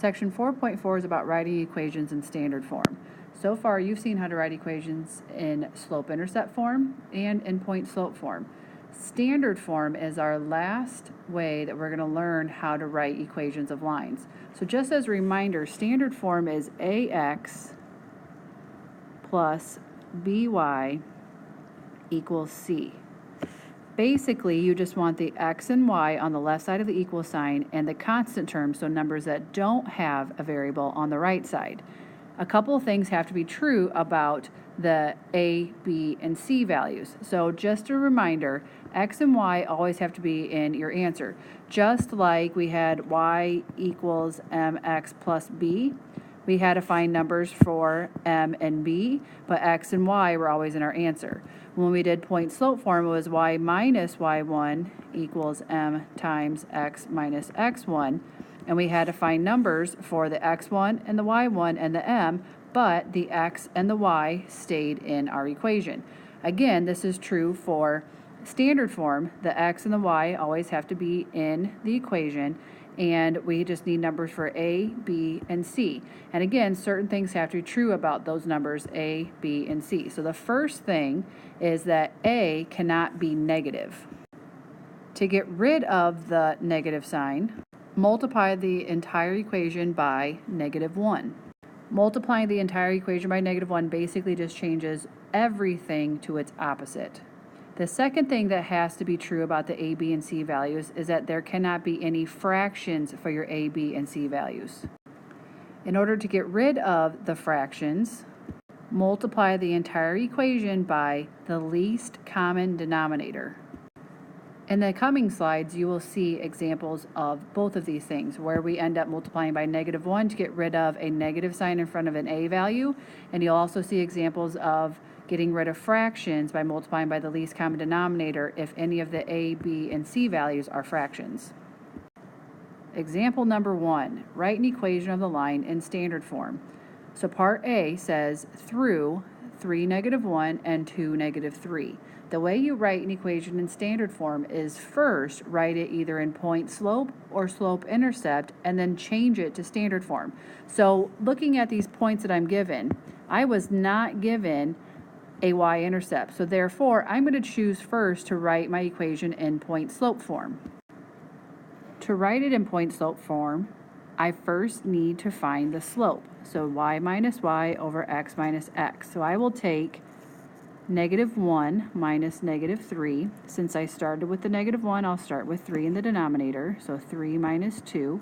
Section 4.4 is about writing equations in standard form. So far, you've seen how to write equations in slope-intercept form and in point-slope form. Standard form is our last way that we're going to learn how to write equations of lines. So just as a reminder, standard form is ax plus by equals c. Basically, you just want the x and y on the left side of the equal sign and the constant terms, so numbers that don't have a variable, on the right side. A couple of things have to be true about the a, b, and c values. So just a reminder, x and y always have to be in your answer. Just like we had y equals mx plus b, we had to find numbers for m and b, but x and y were always in our answer. When we did point slope form, it was y minus y1 equals m times x minus x1. And we had to find numbers for the x1 and the y1 and the m, but the x and the y stayed in our equation. Again, this is true for standard form. The x and the y always have to be in the equation, and we just need numbers for a, b, and c. And again, certain things have to be true about those numbers a, b, and c. So the first thing is that a cannot be negative. To get rid of the negative sign, multiply the entire equation by -1. Multiplying the entire equation by -1 basically just changes everything to its opposite. The second thing that has to be true about the a, b, and c values is that there cannot be any fractions for your a, b, and c values. In order to get rid of the fractions, multiply the entire equation by the least common denominator. In the coming slides, you will see examples of both of these things, where we end up multiplying by -1 to get rid of a negative sign in front of an a value, and you'll also see examples of getting rid of fractions by multiplying by the least common denominator if any of the a, b, and c values are fractions. Example number 1, write an equation of the line in standard form. So part A says through 3, -1, and 2, -3. The way you write an equation in standard form is first write it either in point slope or slope intercept and then change it to standard form. So looking at these points that I'm given, I was not given a y-intercept. So therefore, I'm going to choose first to write my equation in point slope form. To write it in point slope form, I first need to find the slope. So y minus y over x minus x. So I will take -1 minus -3. Since I started with the -1, I'll start with 3 in the denominator. So 3 minus 2.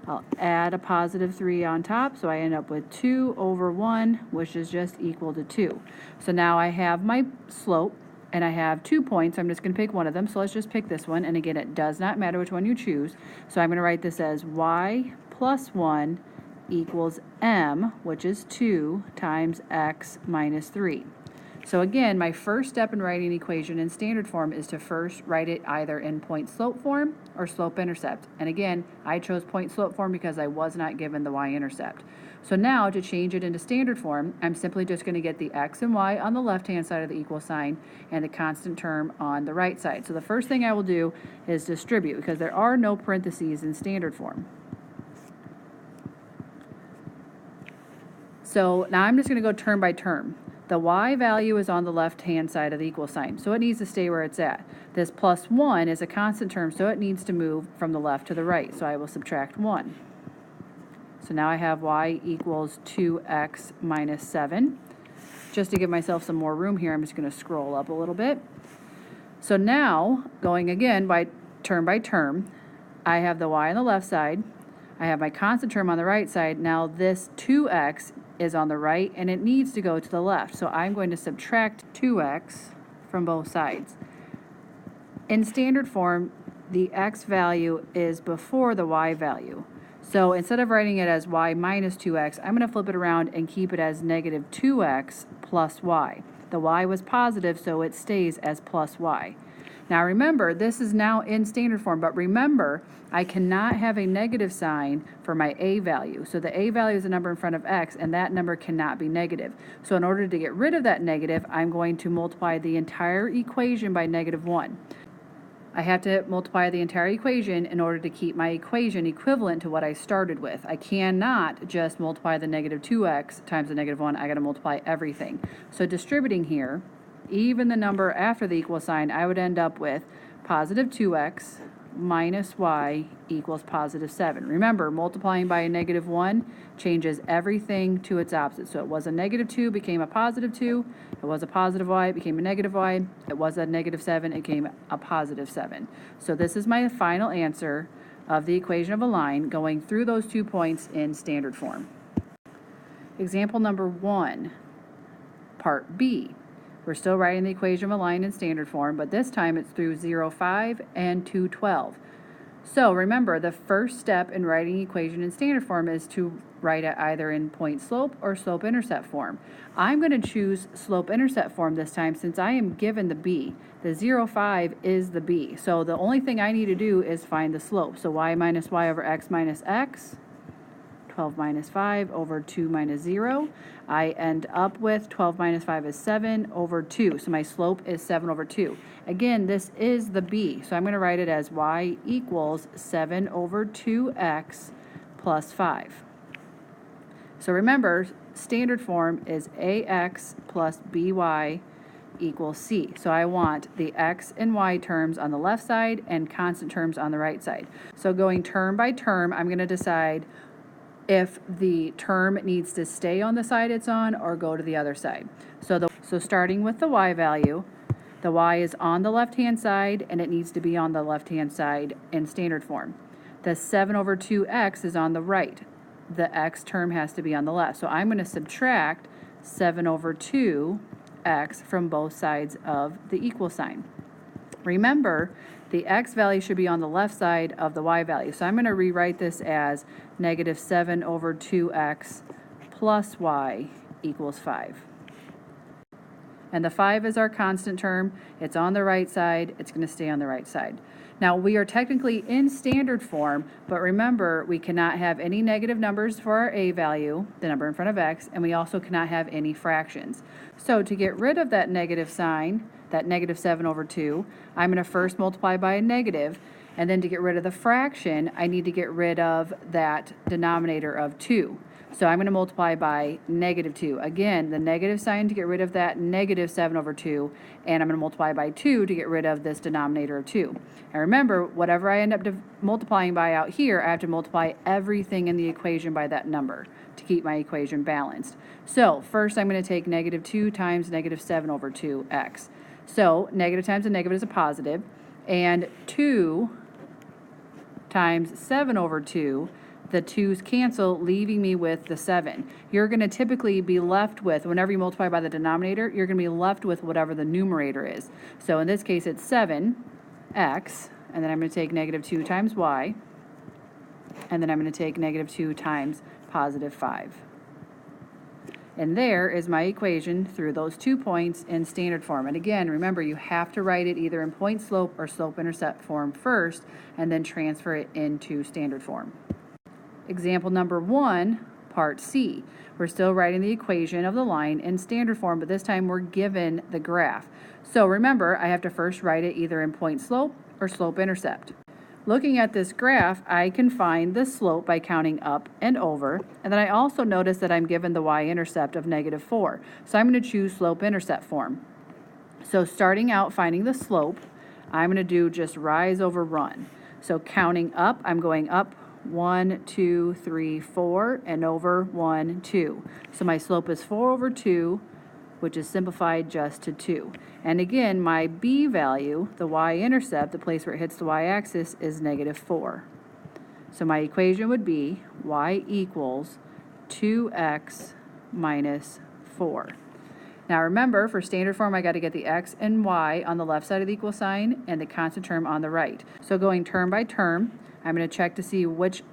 I'll add a +3 on top, so I end up with 2 over 1, which is just equal to 2. So now I have my slope, and I have 2 points. I'm just going to pick one of them, so let's just pick this one. And again, it does not matter which one you choose. So I'm going to write this as y plus 1 equals m, which is 2 times x minus 3. So again, my first step in writing an equation in standard form is to first write it either in point slope form or slope intercept. And again, I chose point slope form because I was not given the y-intercept. So now to change it into standard form, I'm simply just going to get the x and y on the left-hand side of the equal sign and the constant term on the right side. So the first thing I will do is distribute, because there are no parentheses in standard form. So now I'm just going to go term by term. The y value is on the left-hand side of the equal sign, so it needs to stay where it's at. This +1 is a constant term, so it needs to move from the left to the right, so I will subtract 1. So now I have y equals 2x minus 7. Just to give myself some more room here, I'm just going to scroll up a little bit. So now, going again by term, I have the y on the left side. I have my constant term on the right side. Now this 2x is on the right, and it needs to go to the left. So I'm going to subtract 2x from both sides. In standard form, the x value is before the y value. So instead of writing it as y minus 2x, I'm going to flip it around and keep it as -2x plus y. The y was positive, so it stays as plus y. Now remember, this is now in standard form, but remember, I cannot have a negative sign for my a value. So the a value is a number in front of x, and that number cannot be negative. So in order to get rid of that negative, I'm going to multiply the entire equation by -1. I have to multiply the entire equation in order to keep my equation equivalent to what I started with. I cannot just multiply the negative 2x times the negative 1. I got to multiply everything. So distributing here, even the number after the equal sign, I would end up with positive 2x minus y equals positive 7. Remember, multiplying by a negative 1 changes everything to its opposite. So it was a negative 2, became a positive 2. It was a positive y, it became a negative y. It was a negative 7, it became a positive 7. So this is my final answer of the equation of a line going through those 2 points in standard form. Example number 1, part B. We're still writing the equation of a line in standard form, but this time it's through 0, 5 and 2, 12. So remember, the first step in writing equation in standard form is to write it either in point slope or slope intercept form. I'm going to choose slope intercept form this time since I am given the b. The 0, 5 is the b. So the only thing I need to do is find the slope. So y minus y over x minus x. 12 minus 5 over 2 minus 0. I end up with 12 minus 5 is 7 over 2. So my slope is 7 over 2. Again, this is the b. So I'm going to write it as y equals 7 over 2x plus 5. So remember, standard form is ax plus by equals c. So I want the x and y terms on the left side and constant terms on the right side. So going term by term, I'm going to decide if the term needs to stay on the side it's on or go to the other side. So starting with the y value, the y is on the left-hand side and it needs to be on the left-hand side in standard form. The 7 over 2x is on the right. The x term has to be on the left. So I'm going to subtract 7 over 2x from both sides of the equal sign. Remember, the x value should be on the left side of the y value. So I'm going to rewrite this as negative 7 over 2x plus y equals 5. And the 5 is our constant term. It's on the right side. It's going to stay on the right side. Now, we are technically in standard form, but remember, we cannot have any negative numbers for our a value, the number in front of x, and we also cannot have any fractions. So to get rid of that negative sign, that negative 7 over 2, I'm going to first multiply by a negative, and then to get rid of the fraction, I need to get rid of that denominator of 2. So I'm going to multiply by negative 2. Again, the negative sign to get rid of that negative 7 over 2, and I'm going to multiply by 2 to get rid of this denominator of 2. And remember, whatever I end up multiplying by out here, I have to multiply everything in the equation by that number to keep my equation balanced. So first I'm going to take negative 2 times negative 7 over 2x. So negative times a negative is a positive, and 2 times 7 over 2, the 2's cancel, leaving me with the 7. You're going to typically be left with, whenever you multiply by the denominator, you're going to be left with whatever the numerator is. So in this case, it's 7x, and then I'm going to take negative 2 times y, and then I'm going to take negative 2 times positive 5. And there is my equation through those 2 points in standard form. And again, remember, you have to write it either in point slope or slope intercept form first, and then transfer it into standard form. Example number 1, part C. We're still writing the equation of the line in standard form, but this time we're given the graph. So remember, I have to first write it either in point slope or slope intercept. Looking at this graph, I can find the slope by counting up and over, and then I also notice that I'm given the y-intercept of negative 4. So I'm going to choose slope intercept form. So starting out finding the slope, I'm going to do just rise over run. So counting up, I'm going up 1, 2, 3, 4, and over 1, 2. So my slope is 4 over 2, which is simplified just to 2. And again, my b value, the y-intercept, the place where it hits the y-axis, is negative 4. So my equation would be y equals 2x minus 4. Now remember, for standard form, I got to get the x and y on the left side of the equal sign and the constant term on the right. So going term by term, I'm going to check to see which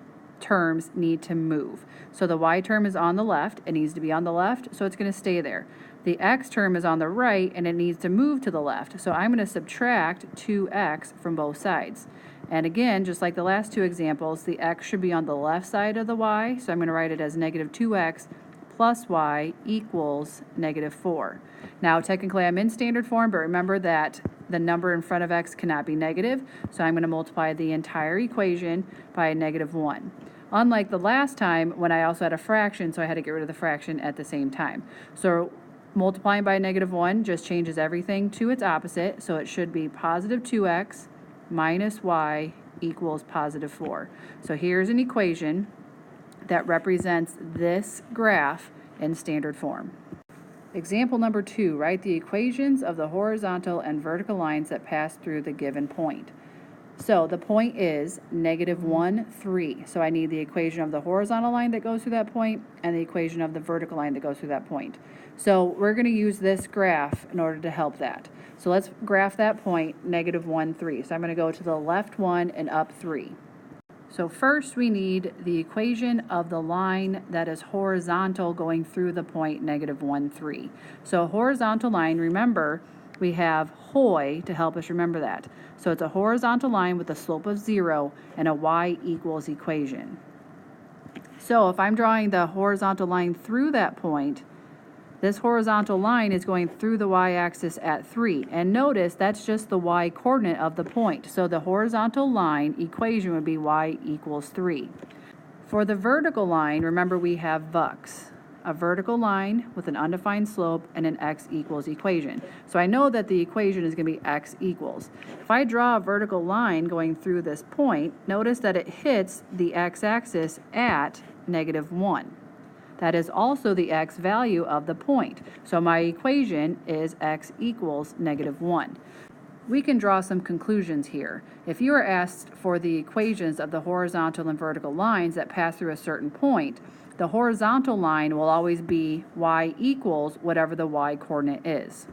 terms need to move. So the y term is on the left, it needs to be on the left, so it's going to stay there. The x term is on the right and it needs to move to the left, so I'm going to subtract 2x from both sides. And again, just like the last 2 examples, the x should be on the left side of the y, so I'm going to write it as negative 2x plus y equals negative 4. Now technically I'm in standard form, but remember that the number in front of x cannot be negative, so I'm going to multiply the entire equation by a -1. Unlike the last time when I also had a fraction, so I had to get rid of the fraction at the same time. So multiplying by a -1 just changes everything to its opposite, so it should be positive 2x minus y equals positive 4. So here's an equation that represents this graph in standard form. Example number 2, write the equations of the horizontal and vertical lines that pass through the given point. So the point is -1, 3. So I need the equation of the horizontal line that goes through that point and the equation of the vertical line that goes through that point. So we're going to use this graph in order to help that. So let's graph that point, -1, 3. So I'm going to go to the left 1 and up 3. So first we need the equation of the line that is horizontal going through the point -1, 3. So horizontal line, remember, we have HOI to help us remember that. So it's a horizontal line with a slope of 0 and a y equals equation. So if I'm drawing the horizontal line through that point, this horizontal line is going through the y-axis at 3. And notice that's just the y-coordinate of the point. So the horizontal line equation would be y equals 3. For the vertical line, remember we have VUX, a vertical line with an undefined slope and an x equals equation. So I know that the equation is going to be x equals. If I draw a vertical line going through this point, notice that it hits the x-axis at -1. That is also the x value of the point. So my equation is x equals -1. We can draw some conclusions here. If you are asked for the equations of the horizontal and vertical lines that pass through a certain point, the horizontal line will always be y equals whatever the y coordinate is.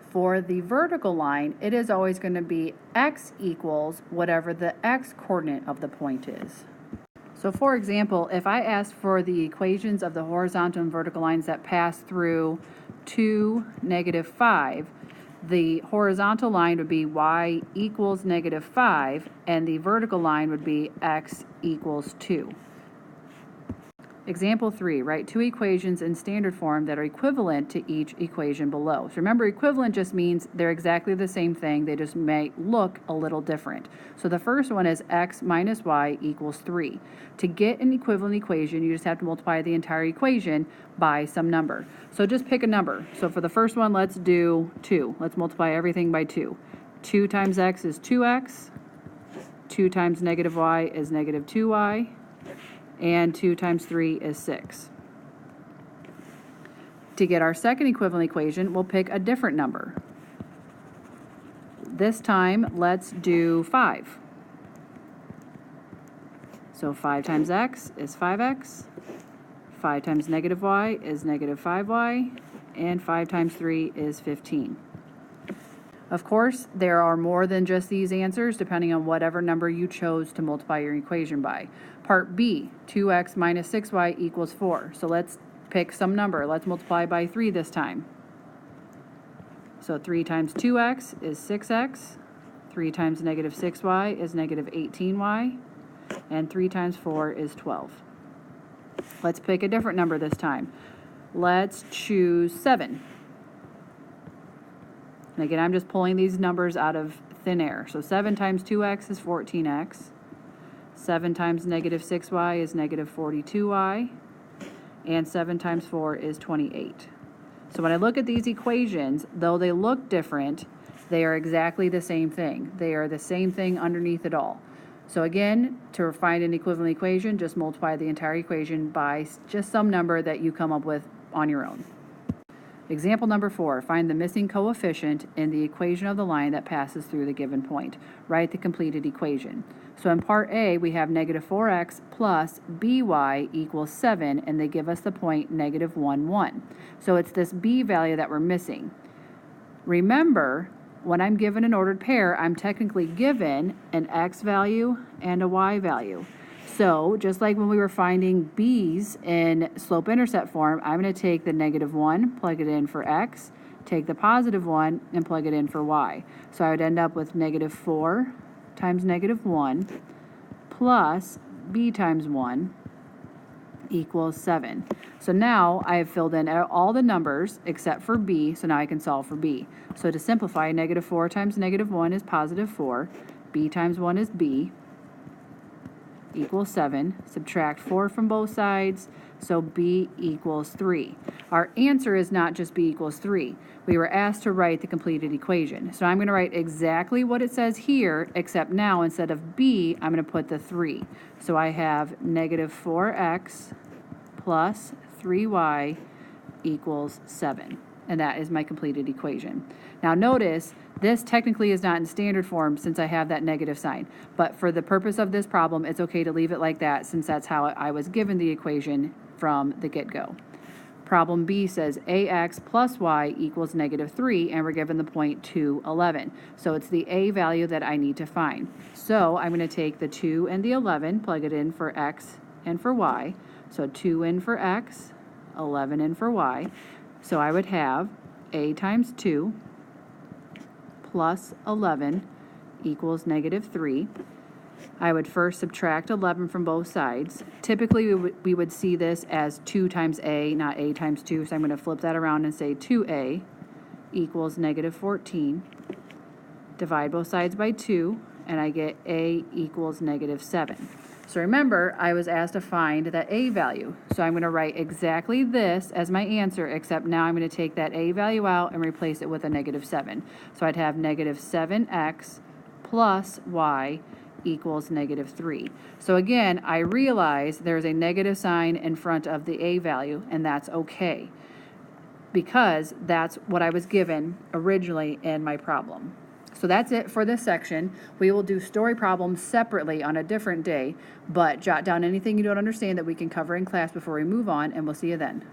For the vertical line, it is always going to be x equals whatever the x coordinate of the point is. So for example, if I asked for the equations of the horizontal and vertical lines that pass through 2, -5, the horizontal line would be y equals -5, and the vertical line would be x equals 2. Example 3, write two equations in standard form that are equivalent to each equation below. So remember, equivalent just means they're exactly the same thing, they just may look a little different. So the first one is x minus y equals 3. To get an equivalent equation, you just have to multiply the entire equation by some number. So just pick a number. So for the first one, let's do 2. Let's multiply everything by 2. 2 times x is 2x. 2 times -y is -2y. And 2 times 3 is 6. To get our second equivalent equation, we'll pick a different number. This time, let's do 5. So 5 times x is 5x, 5 times -y is -5y, and 5 times 3 is 15. Of course, there are more than just these answers, depending on whatever number you chose to multiply your equation by. Part B, 2x minus 6y equals 4. So let's pick some number. Let's multiply by 3 this time. So 3 times 2x is 6x, 3 times -6y is -18y, and 3 times 4 is 12. Let's pick a different number this time. Let's choose 7. And again, I'm just pulling these numbers out of thin air. So 7 times 2x is 14x. 7 times -6y is -42y. And 7 times 4 is 28. So when I look at these equations, though they look different, they are exactly the same thing. They are the same thing underneath it all. So again, to find an equivalent equation, just multiply the entire equation by just some number that you come up with on your own. Example number 4, find the missing coefficient in the equation of the line that passes through the given point. Write the completed equation. So in part A, we have -4x plus by equals 7, and they give us the point -1, 1. So it's this b value that we're missing. Remember, when I'm given an ordered pair, I'm technically given an x value and a y value. So just like when we were finding b's in slope-intercept form, I'm going to take the -1, plug it in for x, take the +1, and plug it in for y. So I would end up with -4 times -1 plus b times 1 equals 7. So now I have filled in all the numbers except for b, so now I can solve for b. So to simplify, negative 4 times negative 1 is positive 4, b times 1 is b, equals 7. Subtract 4 from both sides, so b equals 3. Our answer is not just b equals 3. We were asked to write the completed equation. So I'm going to write exactly what it says here, except now instead of b, I'm going to put the 3. So I have negative 4x plus 3y equals 7. And that is my completed equation. Now notice, this technically is not in standard form since I have that negative sign. But for the purpose of this problem, it's okay to leave it like that since that's how I was given the equation from the get-go. Problem B says ax plus y equals negative 3, and we're given the point 2, 11. So it's the a value that I need to find. So I'm going to take the 2 and the 11, plug it in for x and for y. So 2 in for x, 11 in for y. So I would have a times 2 plus 11 equals negative 3. I would first subtract 11 from both sides. Typically, we would see this as 2 times a, not a times 2, so I'm going to flip that around and say 2a equals negative 14. Divide both sides by 2, and I get a equals negative 7. So remember, I was asked to find that a value. So I'm going to write exactly this as my answer, except now I'm going to take that a value out and replace it with a negative 7. So I'd have negative 7x plus y equals negative 3. So again, I realize there's a negative sign in front of the a value, and that's okay, because that's what I was given originally in my problem. So that's it for this section. We will do story problems separately on a different day, but jot down anything you don't understand that we can cover in class before we move on, and we'll see you then.